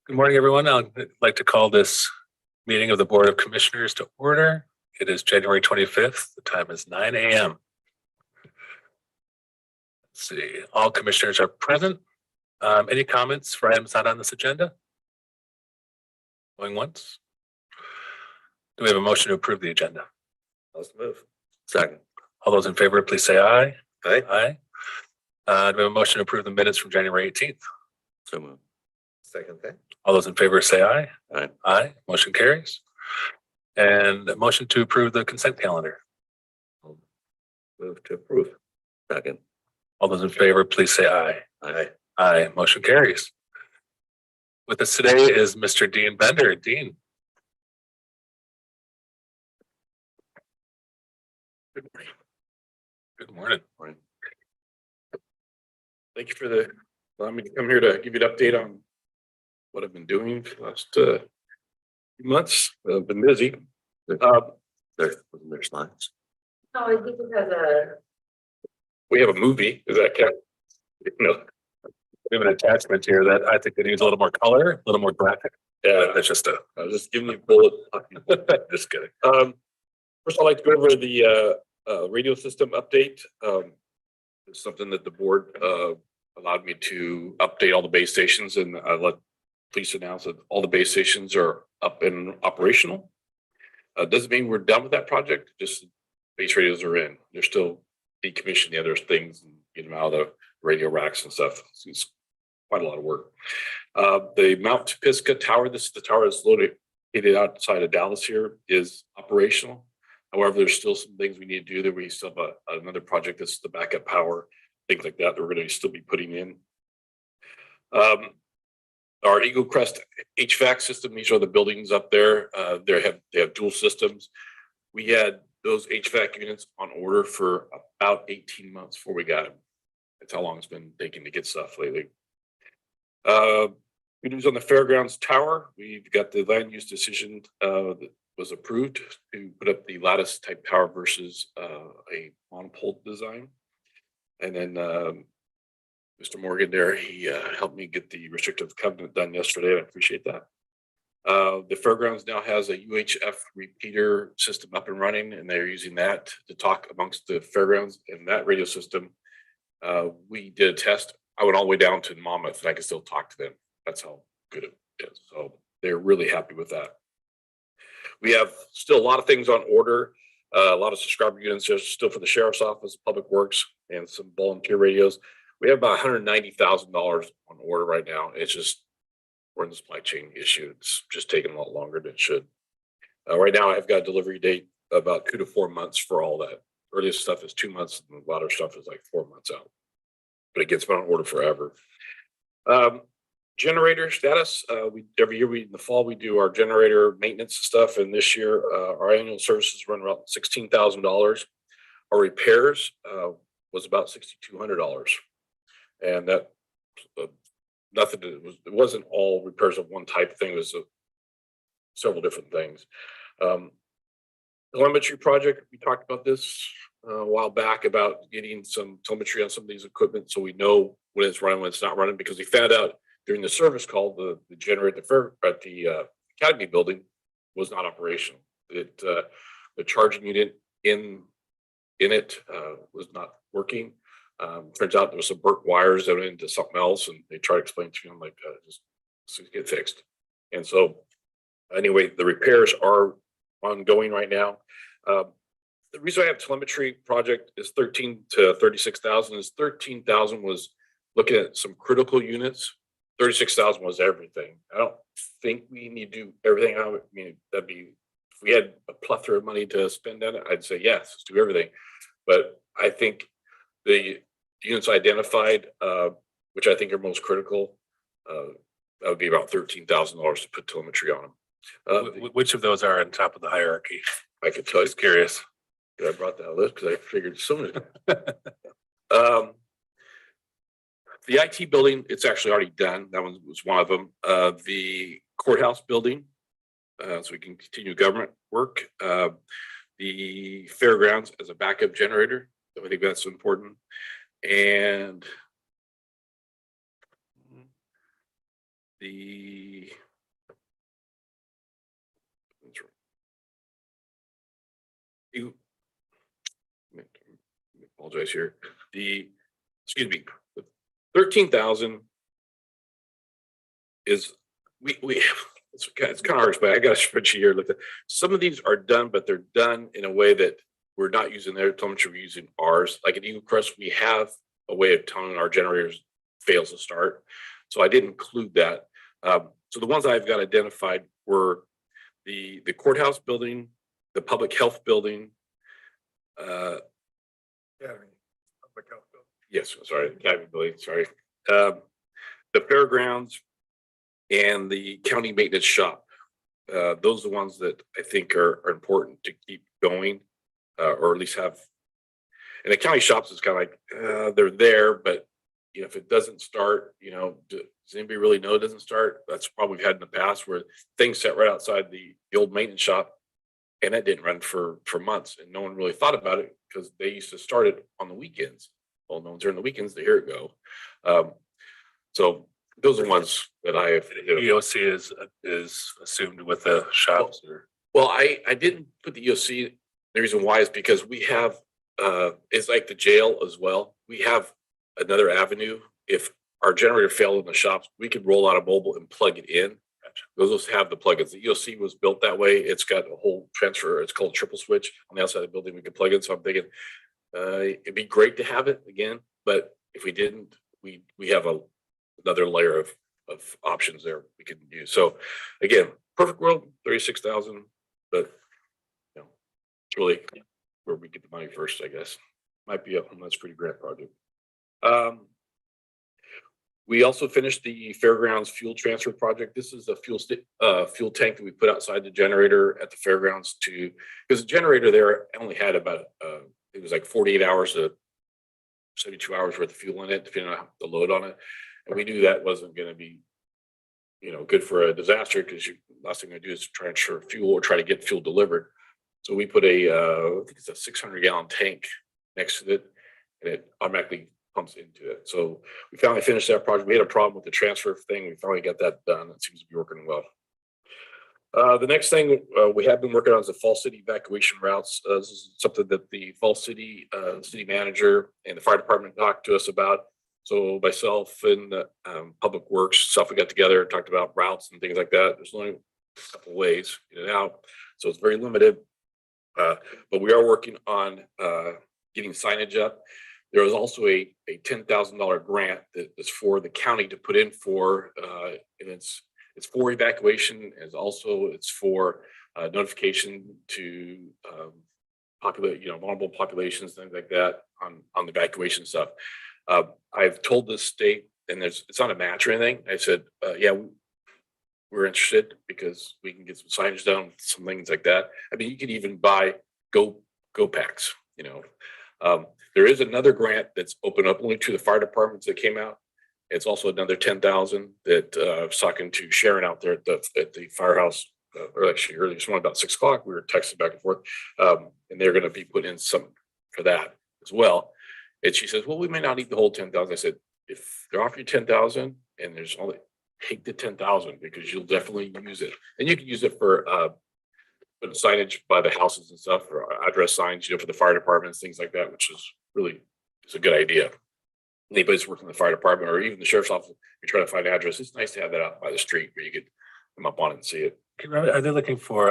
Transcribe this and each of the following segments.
Good morning, everyone. I'd like to call this meeting of the Board of Commissioners to order. It is January 25th. The time is 9 a.m. Let's see, all commissioners are present. Any comments for items not on this agenda? Going once? Do we have a motion to approve the agenda? Let's move. Second. All those in favor, please say aye. Aye. Aye. Do we have a motion to approve the minutes from January 18th? So moved. Second thing. All those in favor say aye. Aye. Aye. Motion carries. And a motion to approve the consent calendar. Move to approve. Second. All those in favor, please say aye. Aye. Aye. Motion carries. With us today is Mr. Dean Bender. Dean. Good morning. Good morning. Morning. Thank you for allowing me to come here to give you an update on what I've been doing for the last few months. I've been busy. There wasn't there slides. No, I think it has a. We have a movie. Is that count? No. We have an attachment here that I think that needs a little more color, a little more graphic. Yeah, That's just I was just giving you a bullet. just kidding. First, I'd like to go over the radio system update. It's something that the board allowed me to update all the base stations, and I let police announce that all the base stations are up and operational. Doesn't mean we're done with that project, just base radios are in. They're still decommissioning the other things and get them out of the radio racks and stuff. It's quite a lot of work. The Mount Pisgah tower, this is the tower that's located outside of Dallas here, is operational. However, there's still some things we need to do there. We still have another project that's the backup power, things like that we're going to still be putting in. Our Eagle Crest HVAC system, these are the buildings up there. They have dual systems. We had those HVAC units on order for about 18 months before we got them. That's how long it's been taking to get stuff lately. Good news on the fairgrounds tower. We've got the land use decision that was approved to put up the lattice type tower versus a monopole design. And then Mr. Morgan there, he helped me get the restrictive covenant done yesterday. I appreciate that. The fairgrounds now has a UHF repeater system up and running, and they're using that to talk amongst the fairgrounds. And that radio system, we did a test. I went all the way down to Monmouth, and I could still talk to them. That's how good it is. So they're really happy with that. We have still a lot of things on order. A lot of subscriber units are still for the sheriff's office, public works, and some volunteer radios. We have about $190,000 on order right now. It's just, we're in the supply chain issue. It's just taking a lot longer than it should. Right now, I've got a delivery date about 2 to 4 months for all that. Earliest stuff is 2 months, and a lot of stuff is like 4 months out. But it gets on order forever. Generator status. Every year in the fall we do our generator maintenance stuff, and this year our annual services run around $16,000. Our repairs was about $6,200, and that nothing. It wasn't all repairs of one type of thing. It was several different things. Telemetry project. We talked about this a while back about getting some telemetry on some of these equipment so we know when it's running, when it's not running, because we found out during the service call, the generator at the Academy building was not operational. The charging unit in it was not working. Turns out there was some burnt wires that went into something else, and they tried to explain to me, I'm like, just get fixed. And so anyway, the repairs are ongoing right now. The reason I have telemetry project is 13 to 36,000 is 13,000 was looking at some critical units. 36,000 was everything. I don't think we need to do everything. I mean, that'd be, if we had a plethora of money to spend on it, I'd say yes, let's do everything. But I think the units identified, which I think are most critical, that would be about $13,000 to put telemetry on them. Which of those are on top of the hierarchy? I could tell you. Just curious. I brought that list because I figured so many. The IT building, it's actually already done. That one was one of them. The courthouse building, so we can continue government work. The fairgrounds as a backup generator. I think that's important. And the apologize here. Excuse me, 13,000 is, it's kind of hard, but I got a spreadsheet here. Look, some of these are done, but they're done in a way that we're not using their telemetry, we're using ours. Like at Eagle Crest, we have a way of telling our generators fails to start. So I didn't include that. So the ones I've got identified were the courthouse building, the public health building. Yes, sorry, academy building, sorry. The fairgrounds and the county maintenance shop. Those are the ones that I think are important to keep going, or at least have. And the county shops is kind of like, they're there, but you know, if it doesn't start, you know, does anybody really know it doesn't start? That's probably we've had in the past where things sat right outside the old maintenance shop and that didn't run for months and no one really thought about it because they used to start it on the weekends. Well, no one's there on the weekends, here it go. So those are ones that I have. EOC is assumed with the shops or? Well, I didn't put the EOC. The reason why is because we have, it's like the jail as well. We have another avenue. If our generator failed in the shops, we could roll out a mobile and plug it in. Those have the plugins. The EOC was built that way. It's got a whole transfer. It's called triple switch on the outside of the building. We can plug in. So I'm thinking it'd be great to have it again, but if we didn't, we have another layer of options there we can use. So again, perfect world, 36,000, but you know, it's really where we get the money first, I guess. Might be a Homeland Security grant project. We also finished the fairgrounds fuel transfer project. This is a fuel tank that we put outside the generator at the fairgrounds because the generator there only had about it was like 48 hours to 72 hours worth of fuel in it, depending on the load on it. And we knew that wasn't going to be, you know, good for a disaster because last thing I do is transfer fuel or try to get fuel delivered. So we put I think it's a 600-gallon tank next to it, and it automatically pumps into it. So we finally finished that project. We had a problem with the transfer thing. We finally got that done. It seems to be working well. The next thing we have been working on is the Fall City evacuation routes. This is something that the Fall City city manager and the fire department talked to us about. So myself and Public Works stuff, we got together and talked about routes and things like that. There's only a couple of ways in and out, so it's very limited. But we are working on getting signage up. There was also a $10,000 grant that is for the county to put in for, and it's for evacuation, and it's for notification to populate, you know, vulnerable populations, things like that on the evacuation stuff. I've told the state, and it's not a match or anything. I said, yeah, we're interested because we can get some signage done, some things like that. I mean, you could even buy go packs, you know. There is another grant that's opened up only to the fire departments that came out. It's also another 10,000 that I was talking to Sharon out there at the firehouse, or actually early this morning about 6 o'clock. We were texting back and forth, and they're going to be put in some for that as well. And she says, well, we may not need the whole 10,000. I said, if they're offering you 10,000 and there's only, take the 10,000 because you'll definitely use it. And you can use it for signage by the houses and stuff, or address signs, you know, for the fire departments, things like that, which is really, it's a good idea. Anybody's working in the fire department or even the sheriff's office, you're trying to find an address. It's nice to have that out by the street where you could come up on it and see it. Are they looking for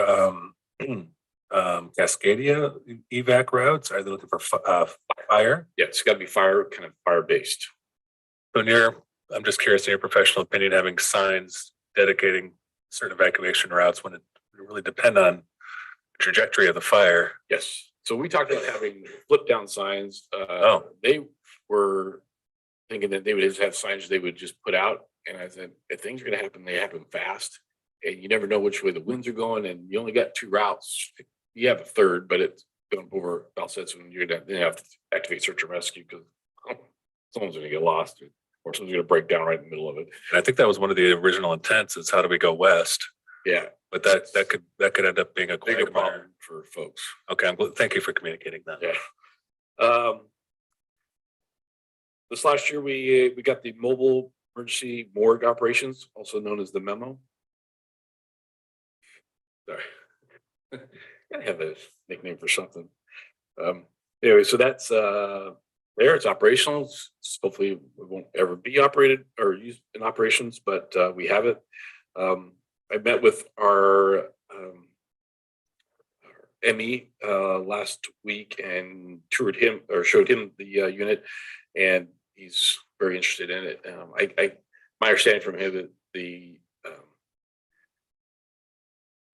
Cascadia evac routes? Are they looking for fire? Yeah, it's got to be fire based. So I'm just curious in your professional opinion, having signs dedicating certain evacuation routes when it really depend on the trajectory of the fire. Yes. So we talked about having flip down signs. They were thinking that they would just have signs they would just put out. And I said, if things are going to happen, they happen fast. And you never know which way the winds are going. And you only got 2 routes. You have a third, but it's going over about sets when you're going to have to activate search and rescue because someone's going to get lost or someone's going to break down right in the middle of it. And I think that was one of the original intents is how do we go west? Yeah. But that could end up being a Bigger quagmire problem for folks. Okay, thank you for communicating that. Yeah. This last year, we got the mobile emergency morgue operations, also known as the memo. Sorry, gotta have a nickname for something. Anyway, so that's there. It's operational. Hopefully it won't ever be operated or used in operations, but we have it. I met with our ME last week and toured him or showed him the unit, and he's very interested in it. My understanding from him that the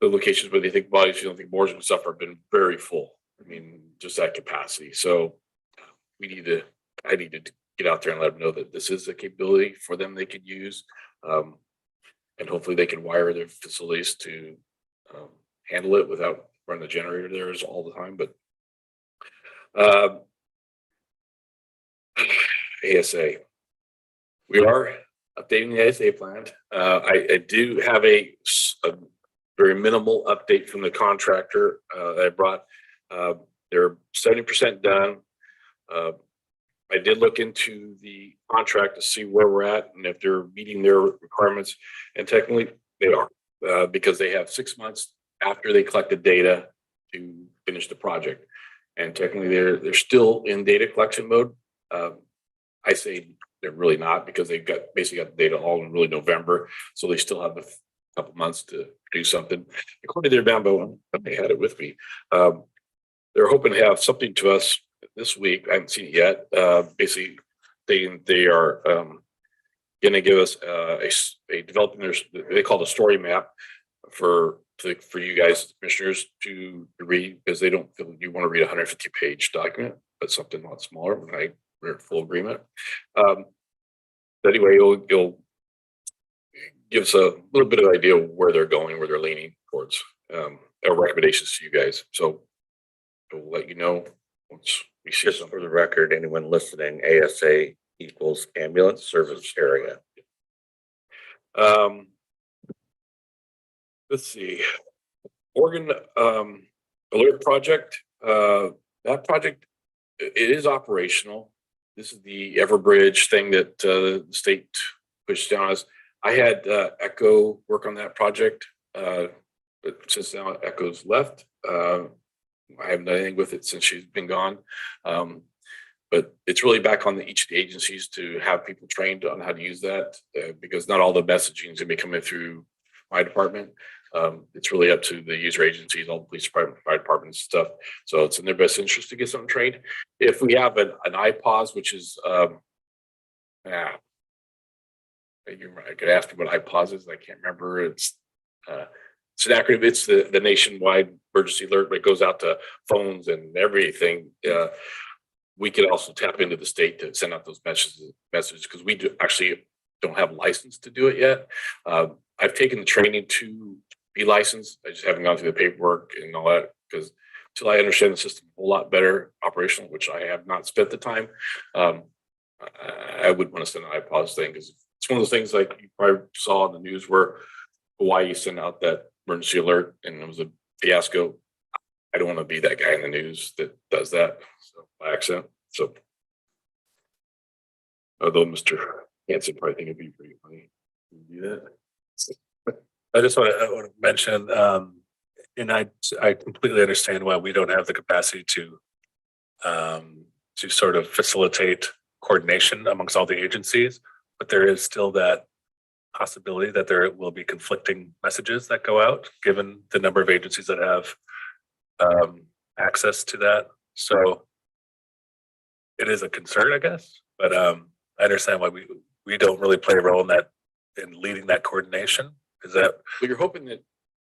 locations where they think bodies, you don't think boards and stuff have been very full. I mean, just that capacity. So I need to get out there and let them know that this is a capability for them they could use. And hopefully they can wire their facilities to handle it without running the generator there all the time. But ASA, we are updating the ASA plan. I do have a very minimal update from the contractor that I brought. They're 70% done. I did look into the contract to see where we're at and if they're meeting their requirements, and technically they are, because they have 6 months after they collected data to finish the project, and technically they're still in data collection mode. I say they're really not, because they've basically got the data all in really November, so they still have a couple months to do something. According to their memo, they had it with me. They're hoping to have something to us this week. I haven't seen it yet. Basically, they are going to give us a developing they call it a story map for you guys, commissioners, to read, because they don't feel you want to read a 150-page document, but something a lot smaller. We're in full agreement. But anyway, you'll give us a little bit of idea of where they're going, where they're leaning towards, our recommendations to you guys. So we'll let you know once we see Just for the record, anyone listening, ASA equals ambulance service area. Let's see. Oregon Alert Project. That project, it is operational. This is the Everbridge thing that the state pushed down us. I had Echo work on that project, but since now Echo's left, I haven't done anything with it since she's been gone. But it's really back on each of the agencies to have people trained on how to use that, because not all the messaging is going to be coming through my department. It's really up to the user agencies, all the police department, fire departments, stuff. So it's in their best interest to get something trained. If we have an iPause, which is, I could ask you what iPause is. I can't remember. It's an acronym. It's the nationwide emergency alert, but it goes out to phones and everything. We could also tap into the state to send out those messages because we don't have a license to do it yet. I've taken the training to be licensed. I just haven't gone through the paperwork and all that, because until I understand the system a whole lot better, operational, which I have not spent the time, I would want to send an iPause thing, because it's one of those things like you probably saw in the news where Hawaii sent out that emergency alert and it was a fiasco. I don't want to be that guy in the news that does that, so by accident. So, although Mr. Hanson probably think it'd be pretty funny to do that. I just want to mention, and I completely understand why we don't have the capacity to sort of facilitate coordination amongst all the agencies, but there is still that possibility that there will be conflicting messages that go out, given the number of agencies that have access to that. So it is a concern, I guess, but I understand why we don't really play a role in that, in leading that coordination. Is that? Well, you're hoping that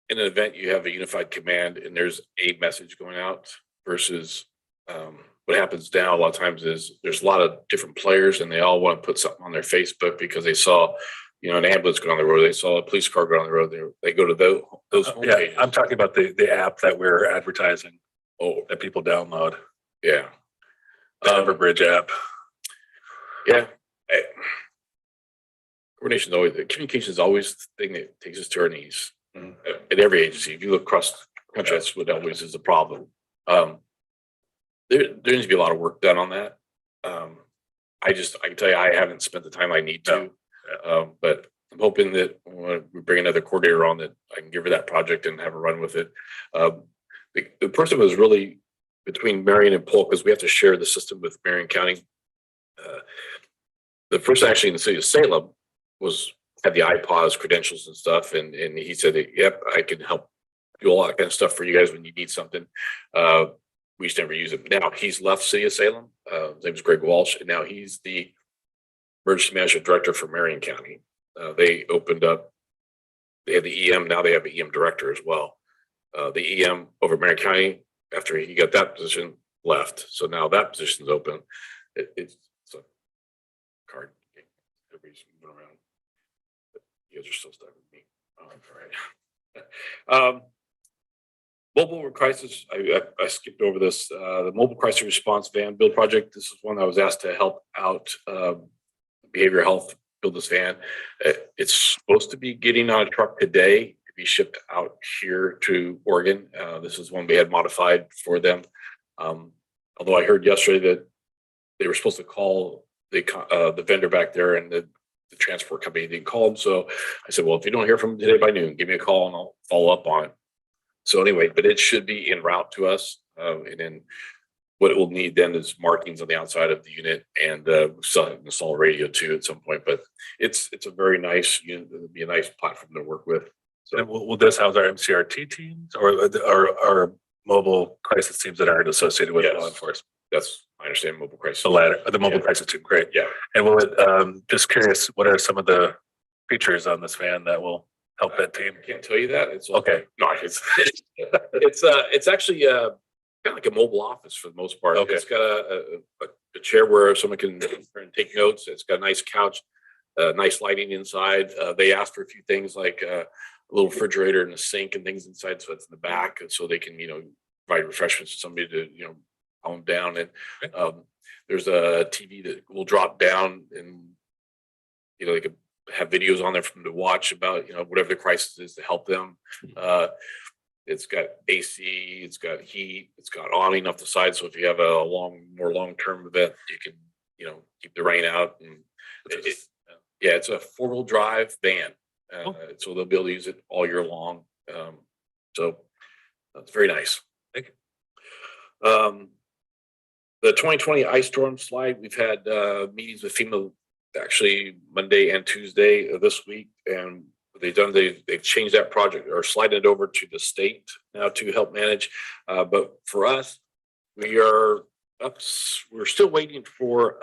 in an event you have a unified command and there's a message going out versus what happens now a lot of times is there's a lot of different players and they all want to put something on their Facebook because they saw, an ambulance go on the road, they saw a police car go on the road, they go to those home Yeah, pages. I'm talking about the app that we're advertising. That people download. Yeah. The Everbridge app. Yeah. Communication is always the thing that takes us to our knees. At every agency. If you look across the country, that's what always is a problem. There needs to be a lot of work done on that. I can tell you, I haven't spent the time I need to, but I'm hoping that when we bring another coordinator on, that I can give her that project and have her run with it. The person was really between Marion and Polk, because we have to share the system with Marion County. The person actually in the city of Salem had the iPods credentials and stuff, and he said, "Yep, I can help do all that kind of stuff for you guys when you need something." We just never use him. Now he's left city of Salem. His name is Greg Walsh, and now he's the emergency management director for Marion County. They opened up. They had the EM. Now they have an EM director as well. The EM over at Marion County, after he got that position, left. So now that position's open. It's a card game. Everybody's moving around. But you guys are still stuck with me. All right. Mobile crisis. I skipped over this. The mobile crisis response van build project. This is one I was asked to help out. Behavioral health build this van. It's supposed to be getting on a truck today to be shipped out here to Oregon. This is one we had modified for them. Although I heard yesterday that they were supposed to call the vendor back there, and the transport company didn't call them. So I said, well, if you don't hear from them today by noon, give me a call and I'll follow up on it. So anyway, but it should be en route to us. And then what it will need then is markings on the outside of the unit, and install a radio too at some point. But it's a very nice unit. It'll be a nice platform to work with. So And will this house our MCRT teams or mobile crisis teams that aren't associated with Yes. law enforcement? that's my understanding. Mobile crisis. The latter, the mobile Yeah. crisis team, great. Yeah. And will it, just curious, what are some of the features on this van that will help that team? I can't tell you that. It's Okay. No, it's actually kind of like a mobile office for the most part. Okay. It's got a chair where someone can take notes. It's got a nice couch, nice lighting inside. They asked for a few things like a little refrigerator and a sink and things inside, so it's in the back, and so they can provide refreshments to somebody to calm down. And there's a TV that will drop down, and they could have videos on there for them to watch about whatever the crisis is to help them. It's got AC, it's got heat, it's got awning off the side, so if you have a more long-term event, you can keep the rain out. And it's a 4-wheel drive van, so they'll be able to use it all year long. So that's very nice. Thank you. The 2020 ice storm slide, we've had meetings with FEMA actually Monday and Tuesday of this week, and they've changed that project or sliding it over to the state now to help manage. But for us, we're still waiting for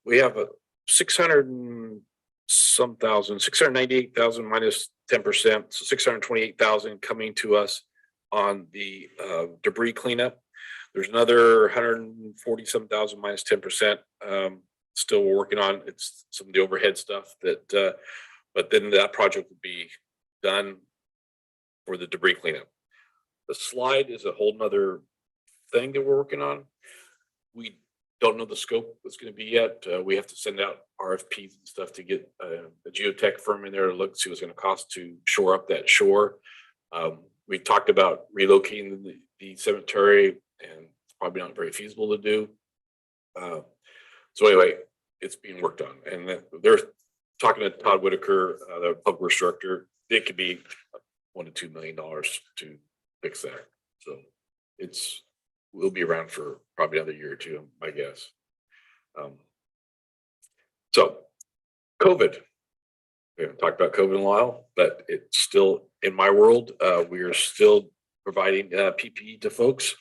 we have a 698,000 minus 10%, so 628,000 coming to us on the debris cleanup. There's another 147,000 minus 10%. Still working on it's some of the overhead stuff that, but then that project will be done for the debris cleanup. The slide is a whole nother thing that we're working on. We don't know the scope that's going to be yet. We have to send out RFPs and stuff to get a geotech firm in there to look, see what's going to cost to shore up that shore. We talked about relocating the cemetery, and it's probably not very feasible to do. So anyway, it's being worked on, and they're talking to Todd Whitaker, the public works director. It could be $1 to $2 million to fix that. So we'll be around for probably another year or two, I guess. So COVID. We haven't talked about COVID in a while, but it's still in my world. We are still providing PPE to folks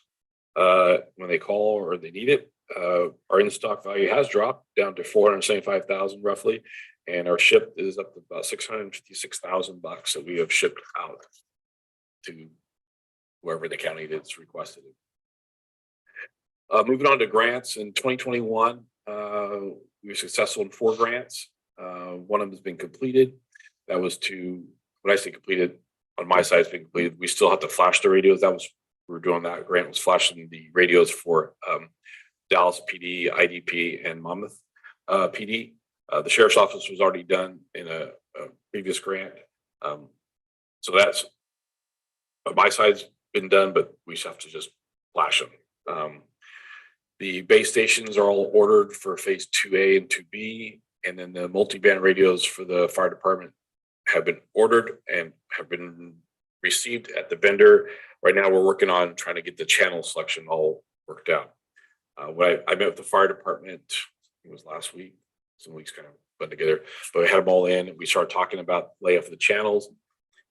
when they call or they need it. Our in-stock value has dropped down to 475,000 roughly, and our ship is up to about $656,000 that we have shipped out to wherever the county that's requested it. Moving on to grants in 2021, we were successful in 4 grants. One of them has been completed. That was when I say completed, on my side it's been completed. We still have to flash the radios. We were doing that. Grant was flashing the radios for Dallas PD, IDP, and Monmouth PD. The sheriff's office was already done in a previous grant. So that's on my side's been done, but we just have to just flash them. The base stations are all ordered for phase 2A and 2B, and then the multi-band radios for the fire department have been ordered and have been received at the vendor. Right now, we're working on trying to get the channel selection all worked out. When I met with the fire department, it was last week, some weeks kind of put together, but we had them all in and we started talking about layout for the channels.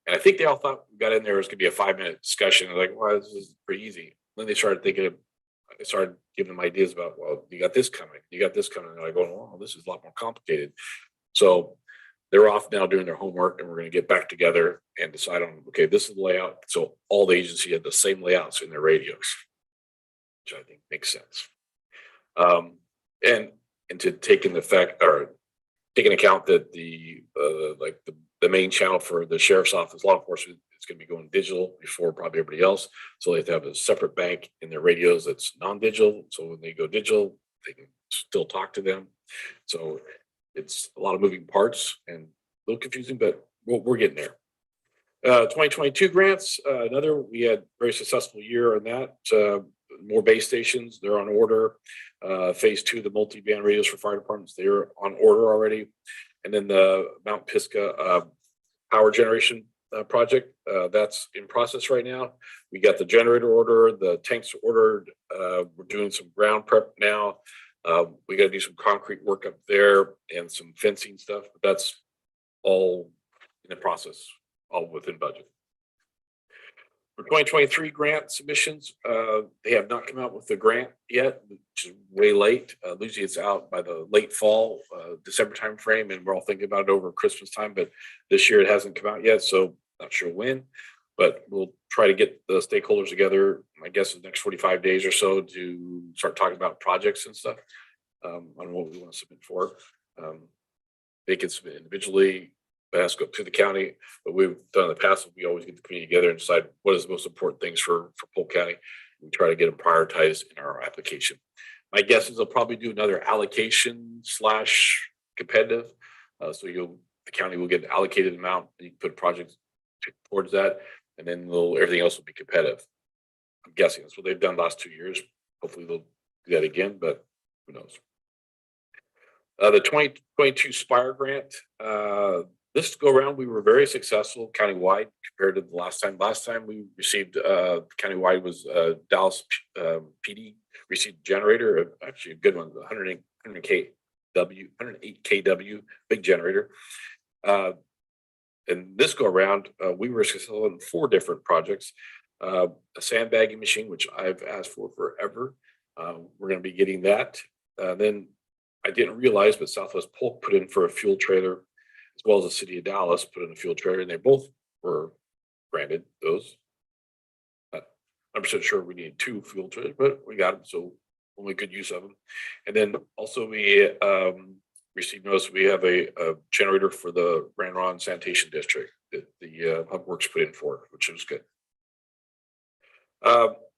And I think they all thought we got in there was gonna be a 5-minute discussion. They're like, well, this is pretty easy. Then they started I started giving them ideas about, well, you got this coming, you got this coming. And they're like, oh, this is a lot more complicated. So they're off now doing their homework and we're gonna get back together and decide on, okay, this is the layout. So all the agency had the same layouts in their radios, which I think makes sense. And to take into effect or take into account that the main channel for the sheriff's office, law enforcement, is going to be going digital before probably everybody else. So they have to have a separate bank in their radios that's non-digital. So when they go digital, they can still talk to them. So it's a lot of moving parts and a little confusing, but we're getting there. 2022 grants, we had a very successful year on that. More base stations, they're on order. Phase 2, the multi-band radios for fire departments, they're on order already. And then the Mount Pisgah power generation project, that's in process right now. We got the generator order, the tanks are ordered. We're doing some ground prep now. We got to do some concrete work up there and some fencing stuff, but that's all in the process, all within budget. For 2023 grant submissions, they have not come out with the grant yet, which is way late. Usually it's out by the late fall, December timeframe, and we're all thinking about it over Christmas time, but this year it hasn't come out yet, so not sure when, but we'll try to get the stakeholders together, I guess, in the next 45 days or so to start talking about projects and stuff on what we want to submit for. They can submit individually, has to go to the county, but we've done in the past, we always get the community together and decide what is the most important things for Polk County. We try to get them prioritized in our application. My guess is they'll probably do another allocation / competitive. So the county will get an allocated amount, and you can put projects towards that, and then everything else will be competitive. I'm guessing that's what they've done the last 2 years. Hopefully they'll do that again, but who knows. The 2022 Spire grant, this go around, we were very successful countywide compared to the last time. Last time we received countywide was Dallas PD received a generator, actually a good one, 108 kW, big generator. And this go around, we were successful in 4 different projects. A sandbagging machine, which I've asked for forever. We're going to be getting that. Then I didn't realize, but Southwest Polk put in for a fuel trailer, as well as the city of Dallas put in a fuel trailer, and they both were granted those. I'm sure we needed 2 fuel trailers, but we got them, so we'll make good use of them. And then also we received notice we have a generator for the Grand Ron Sanitation District that the Public Works put in for, which was good.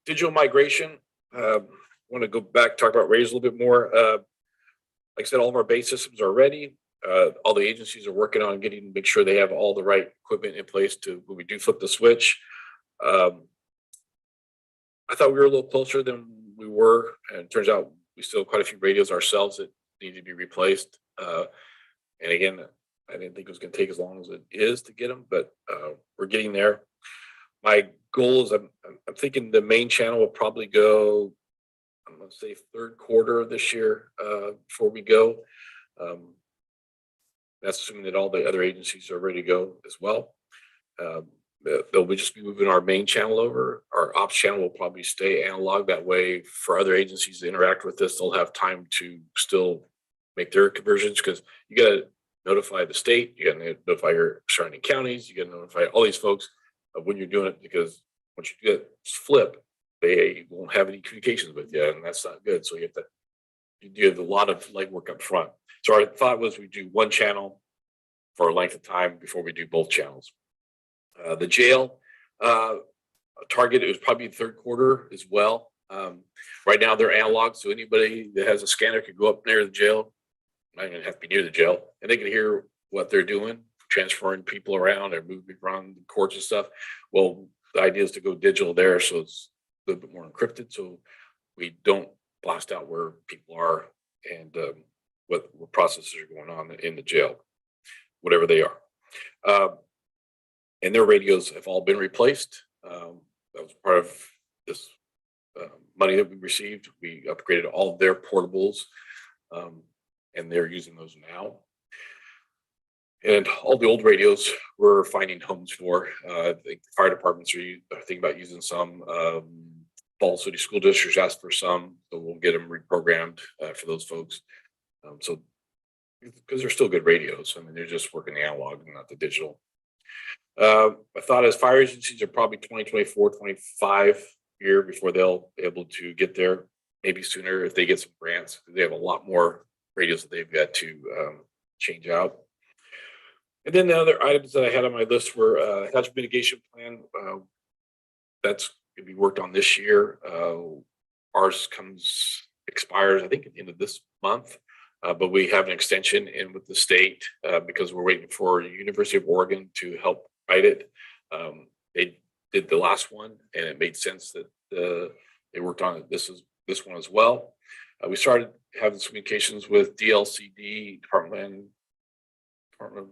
Digital migration. Want to go back, talk about radios a little bit more. Like I said, all of our base systems are ready. All the agencies are working on make sure they have all the right equipment in place to when we do flip the switch. I thought we were a little closer than we were, and it turns out we still have quite a few radios ourselves that need to be replaced. And again, I didn't think it was going to take as long as it is to get them, but we're getting there. My goal is I'm thinking the main channel will probably go, I'm going to say 3rd quarter of this year before we go. That's assuming that all the other agencies are ready to go as well. They'll just be moving our main channel over. Our ops channel will probably stay analog. That way, for other agencies to interact with this, they'll have time to still make their conversions, because you got to notify the state, you got to notify your surrounding counties, you got to notify all these folks of when you're doing it, because once you do that flip, they won't have any communications with you, and that's not good. So you have a lot of legwork up front. So our thought was we do 1 channel for a length of time before we do both channels. The jail target is probably 3rd quarter as well. Right now they're analog, so anybody that has a scanner could go up near the jail. Not even have to be near the jail, and they can hear what they're doing, transferring people around or moving around the courts and stuff. Well, the idea is to go digital there, so it's a little bit more encrypted, so we don't blast out where people are and what processes are going on in the jail, whatever they are. And their radios have all been replaced. That was part of this money that we received. We upgraded all of their portables, and they're using those now. And all the old radios we're finding homes for. I think the fire departments are thinking about using some. Falls City School Districts asked for some, so we'll get them reprogrammed for those folks. So because they're still good radios. I mean, they're just working the analog and not the digital. I thought as fire agencies are probably 2024, 25 year before they'll be able to get there, maybe sooner if they get some grants. They have a lot more radios that they've got to change out. And then the other items that I had on my list were hazard mitigation plan. That's going to be worked on this year. Ours expires, I think, at the end of this month. But we have an extension in with the state because we're waiting for the University of Oregon to help write it. They did the last one, and it made sense that they worked on it. This one as well. We started having some communications with DLCD, Department of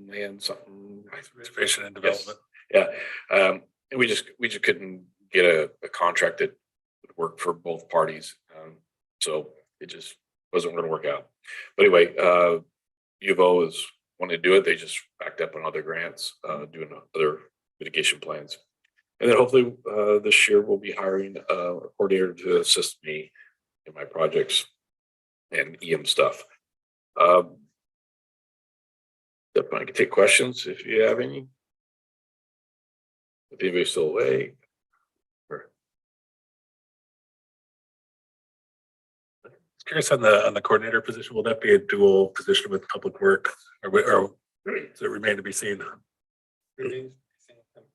Land, something. Conservation and Development. Yes. Yeah, and we just couldn't get a contract that would work for both parties. So it just wasn't going to work out. But anyway, U of O is wanting to do it. They just backed up on other grants, doing other mitigation plans. And then hopefully this year we'll be hiring a coordinator to assist me in my projects and EM stuff. Definitely I can take questions if you have any. If anybody's still awake. Curious on the coordinator position, will that be a dual position with public work or does it remain to be seen? I'm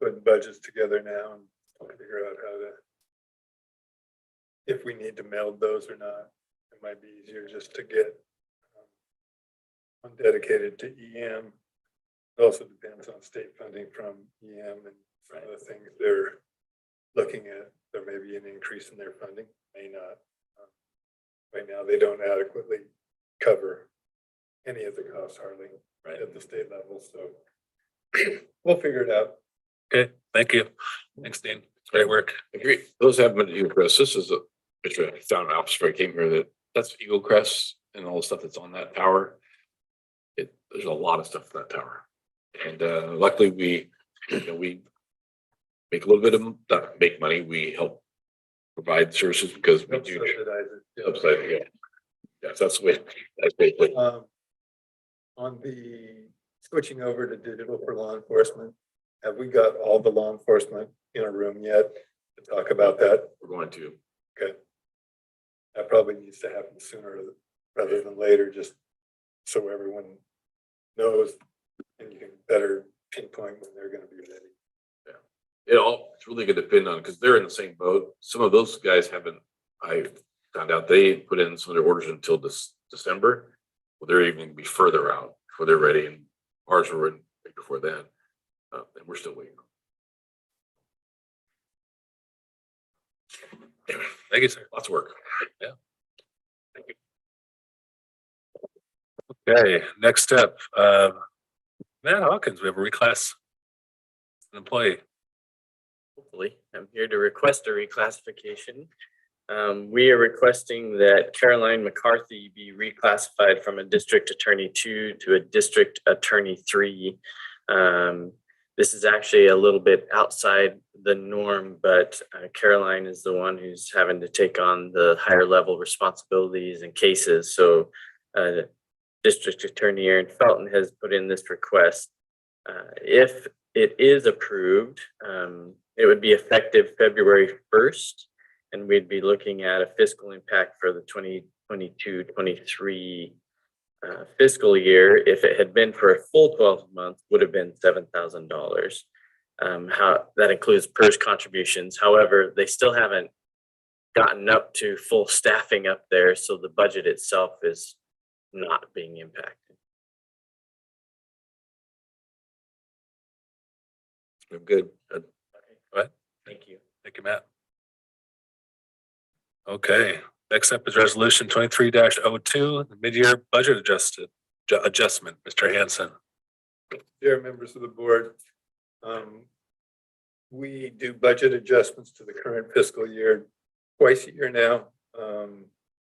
putting budgets together now and trying to figure out how to, if we need to meld those or not. It might be easier just to get one dedicated to EM. It also depends on state funding from EM and some of the things they're looking at. There may be an increase in their funding, may not. Right now, they don't adequately cover any of the costs hardly at the state level. So we'll figure it out. Okay, thank you. Thanks, Dean. Great work. Agree. Those haven't been Eagle Crest. This is a picture I found in Alps before I came here. That's Eagle Crest and all the stuff that's on that tower. There's a lot of stuff in that tower, and luckily we make a little bit of not make money. We help provide services because we do upside. Yeah, yes, that's the way. That's basically. On the switching over to digital for law enforcement, have we got all the law enforcement in a room yet to talk about that? We're going to. Okay. That probably needs to happen sooner rather than later, just so everyone knows and you can better pinpoint when they're going to be ready. It's really going to depend on because they're in the same boat. Some of those guys haven't. I found out they put in some of their orders until this December. Well, they're even going to be further out before they're ready, and ours were in before then, and we're still waiting. Anyway, thank you, sir. Lots of work. Yeah. Thank you. Okay, next up, Matt Hawkins. We have a reclass employee. Hopefully, I'm here to request a reclassification. We are requesting that Caroline McCarthy be reclassified from a district attorney 2 to a district attorney 3. This is actually a little bit outside the norm, but Caroline is the one who's having to take on the higher level responsibilities and cases. So District Attorney Aaron Felton has put in this request. If it is approved, it would be effective February 1st, and we'd be looking at a fiscal impact for the 2022-23 fiscal year. If it had been for a full 12 months, would have been $7,000. How that includes PERS contributions. However, they still haven't gotten up to full staffing up there, so the budget itself is not being impacted. I'm good. What? Thank you. Thank you, Matt. Okay, next up is resolution 23-02, the mid-year budget adjustment. Mr. Hanson. Dear members of the board, we do budget adjustments to the current fiscal year twice a year now.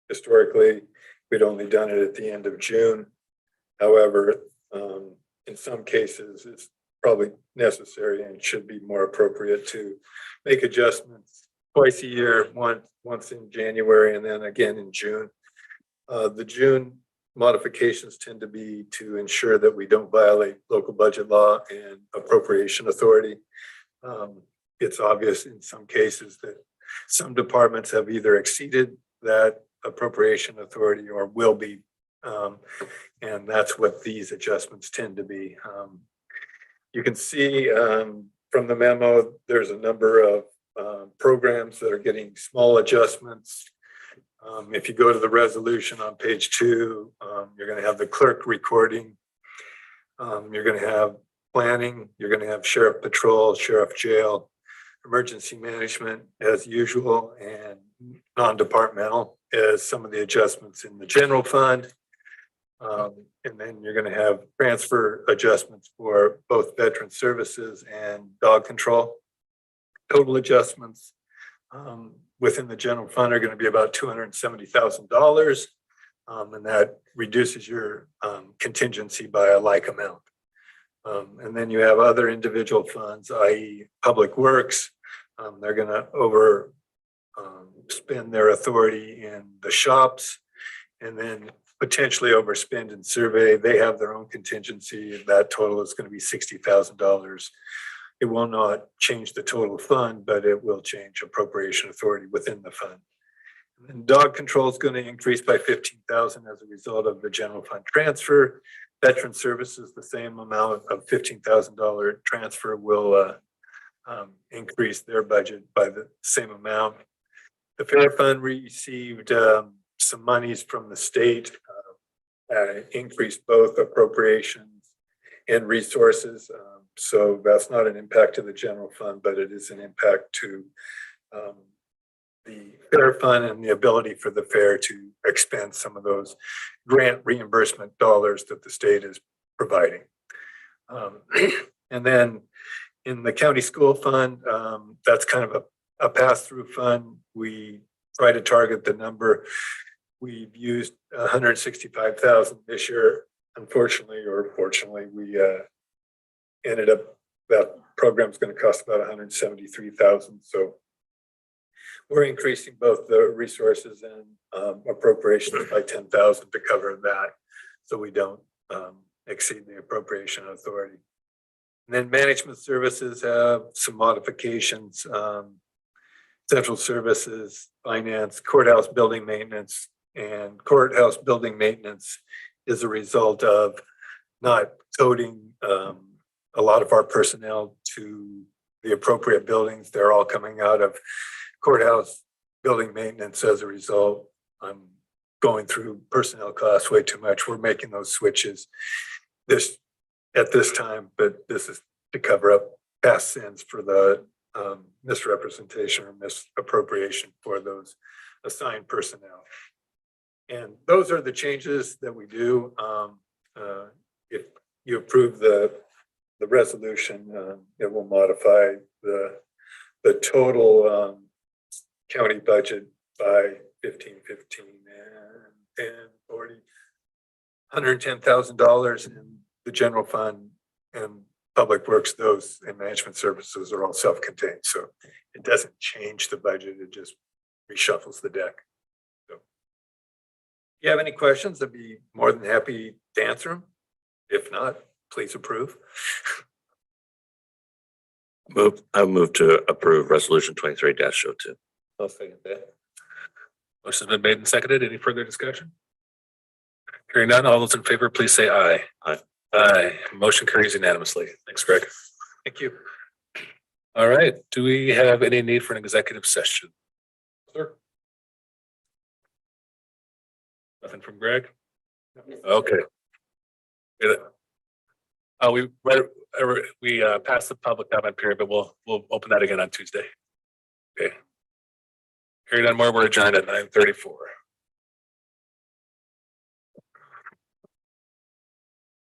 Historically, we'd only done it at the end of June. However, in some cases, it's probably necessary and should be more appropriate to make adjustments twice a year, once in January and then again in June. The June modifications tend to be to ensure that we don't violate local budget law and appropriation authority. It's obvious in some cases that some departments have either exceeded that appropriation authority or will be. And that's what these adjustments tend to be. You can see from the memo, there's a number of programs that are getting small adjustments. If you go to the resolution on page 2, you're going to have the clerk recording. You're going to have planning. You're going to have sheriff patrol, sheriff jail, emergency management as usual, and non-departmental as some of the adjustments in the general fund. And then you're going to have transfer adjustments for both veteran services and dog control. Total adjustments within the general fund are going to be about $270,000. And that reduces your contingency by a like amount. And then you have other individual funds, i.e. public works. They're going to spend their authority in the shops and then potentially overspend in survey. They have their own contingency. That total is going to be $60,000. It will not change the total fund, but it will change appropriation authority within the fund. And dog control is going to increase by $15,000 as a result of the general fund transfer. Veteran services, the same amount of $15,000 transfer will increase their budget by the same amount. The fair fund received some monies from the state, increased both appropriations and resources. So that's not an impact to the general fund, but it is an impact to the fair fund and the ability for the fair to expend some of those grant reimbursement dollars that the state is providing. And then in the county school fund, that's kind of a pass-through fund. We try to target the number. We've used 165,000 this year. Unfortunately, or fortunately, we ended up, that program's going to cost about 173,000. So we're increasing both the resources and appropriations by 10,000 to cover that, so we don't exceed the appropriation authority. And then management services have some modifications. Central services, finance, courthouse building maintenance, and courthouse building maintenance is a result of not coding a lot of our personnel to the appropriate buildings. They're all coming out of courthouse building maintenance as a result. I'm going through personnel costs way too much. We're making those switches at this time, but this is to cover up past sins for the misrepresentation or misappropriation for those assigned personnel. And those are the changes that we do. If you approve the resolution, it will modify the total county budget by 15 and 40, $110,000 in the general fund, and public works, those and management services are all self-contained. So it doesn't change the budget, it just reshuffles the deck. So if you have any questions, I'd be more than happy to answer them. If not, please approve. I move to approve resolution 23-02. I'll second that. Motion's been made and seconded. Any further discussion? Hearing none, all those in favor, please say aye. Aye. Aye. Motion carries unanimously. Thanks, Greg. Thank you. All right. Do we have any need for an executive session? Sir? Nothing from Greg? Okay. We passed the public comment period, but we'll open that again on Tuesday. Okay. Hearing none more, we're adjourned at 9:34.